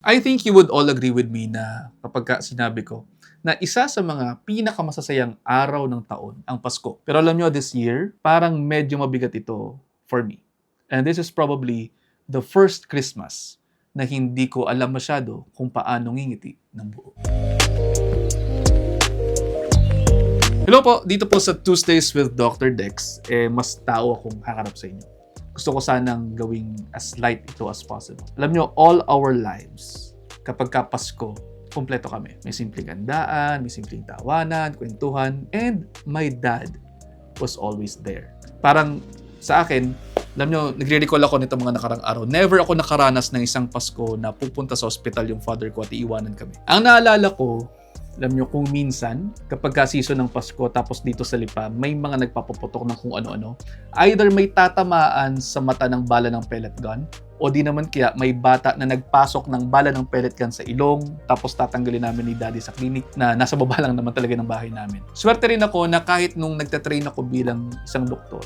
I think you would all agree with me na kapag sinabi ko na isa sa mga pinakamasasayang araw ng taon ang Pasko. Pero alam nyo, this year, parang medyo mabigat ito for me. And this is probably the first Christmas na hindi ko alam masyado kung paano ngingiti ng buo. Hello po, dito po sa Tuesdays with Dr. Dex, mas tao akong hakarap sa inyo. Gusto ko sanang gawing as light ito as possible. Alam nyo, all our lives, kapag Pasko, kompleto kami. May simpleng gandaan, may simpleng tawanan, kwentuhan, and my dad was always there. Parang sa akin, alam nyo, nagre-recall ako nito mga nakarang araw. Never ako nakaranas ng isang Pasko na pupunta sa ospital yung father ko at iiwanan kami. Ang naalala ko, alam nyo, kung minsan, kapag season ng Pasko, tapos dito sa Lipa, may mga nagpapaputok ng kung ano-ano. Either may tatamaan sa mata ng bala ng pellet gun, o di naman kaya may bata na nagpasok ng bala ng pellet gun sa ilong, tapos tatanggalin namin ni daddy sa clinic na nasa baba lang naman talaga ng bahay namin. Swerte rin ako na kahit nung nagtatrain ako bilang isang doktor,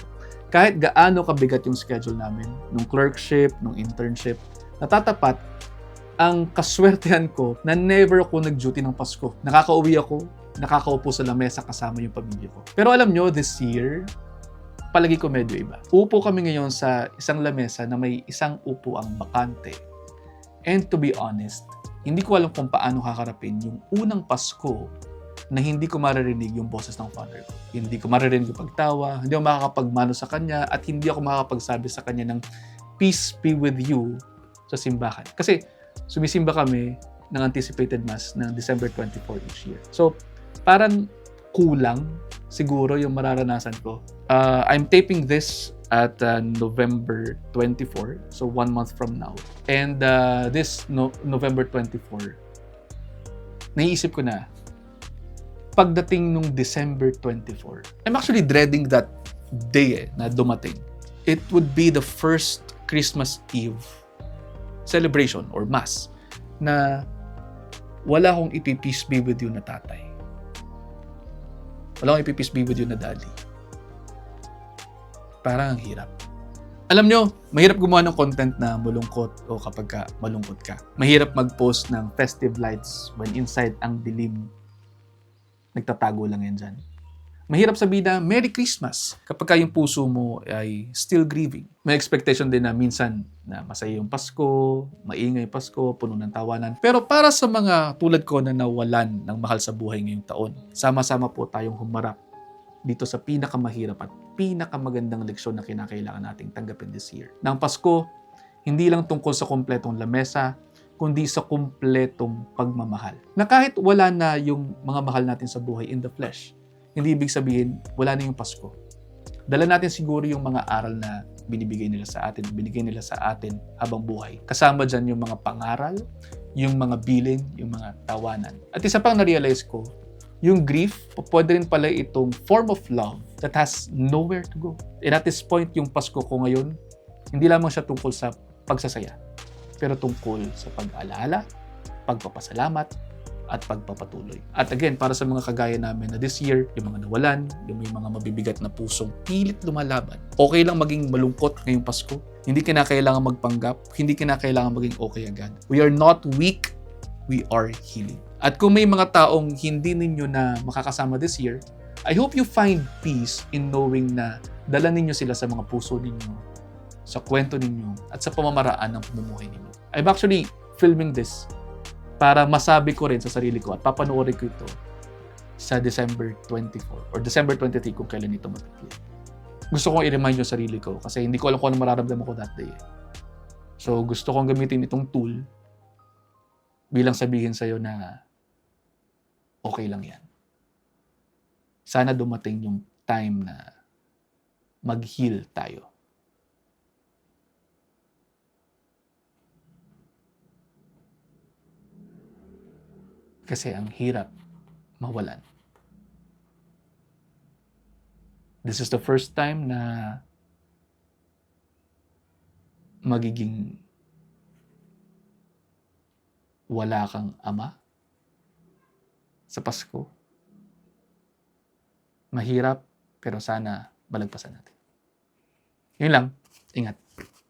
kahit gaano kabigat yung schedule namin, nung clerkship, nung internship, natatapat ang kaswertehan ko na never ako nag-duty ng Pasko. Nakakauwi ako, nakakaupo sa lamesa kasama yung pamilya ko. Pero alam nyo, this year, palagi ko medyo iba. Upo kami ngayon sa isang lamesa na may isang upo ang bakante. And to be honest, hindi ko alam kung paano haharapin yung unang Pasko na hindi ko maririnig yung boses ng father ko. Hindi ko maririnig yung pagtawa, hindi ako makakapagmano sa kanya, at hindi ako makakapagsabi sa kanya ng peace be with you sa simbahan. Kasi sumisimba kami ng anticipated mass ng December 24 each year. So, parang kulang siguro yung mararanasan ko. I'm taping this at November 24, so 1 month from now. And this November 24, naiisip ko na, pagdating nung December 24, I'm actually dreading that day na dumating. It would be the first Christmas Eve celebration or mass na wala akong ipi-peace be with you na tatay. Wala akong ipi-peace be with you na daddy. Parang ang hirap. Alam nyo, mahirap gumawa ng content na malungkot o kapag malungkot ka. Mahirap mag-post ng festive lights when inside ang dilim. Nagtatago lang yan dyan. Mahirap sabihin na Merry Christmas kapag yung puso mo ay still grieving. May expectation din na minsan na masaya yung Pasko, maingay Pasko, puno ng tawanan. Pero para sa mga tulad ko na nawalan ng mahal sa buhay ngayong taon, sama-sama po tayong humarap dito sa pinakamahirap at pinakamagandang leksyon na kinakailangan nating tanggapin this year. Ng Pasko, hindi lang tungkol sa kumpletong lamesa, kundi sa kumpletong pagmamahal. Na kahit wala na yung mga mahal natin sa buhay in the flesh, hindi ibig sabihin, wala na yung Pasko. Dala natin siguro yung mga aral na binibigay nila sa atin, binigay nila sa atin habang buhay. Kasama dyan yung mga pangaral, yung mga bilin, yung mga tawanan. At isa pang na-realize ko, yung grief, pwede rin pala itong form of love that has nowhere to go. And at this point, yung Pasko ko ngayon, hindi lamang siya tungkol sa pagsasaya, pero tungkol sa pag-alala, pagpapasalamat, at pagpapatuloy. At again, para sa mga kagaya namin na this year, yung mga nawalan, yung may mga mabibigat na pusong pilit lumalaban. Okay lang maging malungkot ngayong Pasko. Hindi kinakailangan magpanggap. Hindi kinakailangan maging okay agad. We are not weak. We are healing. At kung may mga taong hindi ninyo na makakasama this year, I hope you find peace in knowing na dala ninyo sila sa mga puso ninyo, sa kwento ninyo, at sa pamamaraan ng pamumuhay ninyo. I'm actually filming this para masabi ko rin sa sarili ko at papanoorin ko ito sa December 24 or December 23 kung kailan ito mapipili. Gusto kong i-remind yung sarili ko kasi hindi ko alam kung ano mararamdaman ko that day. So gusto kong gamitin itong tool bilang sabihin sa'yo na okay lang yan. Sana dumating yung time na mag-heal tayo. Kasi ang hirap mawalan. This is the first time na magiging wala kang ama sa Pasko. Mahirap, pero sana malagpasan natin. Yun lang. Ingat.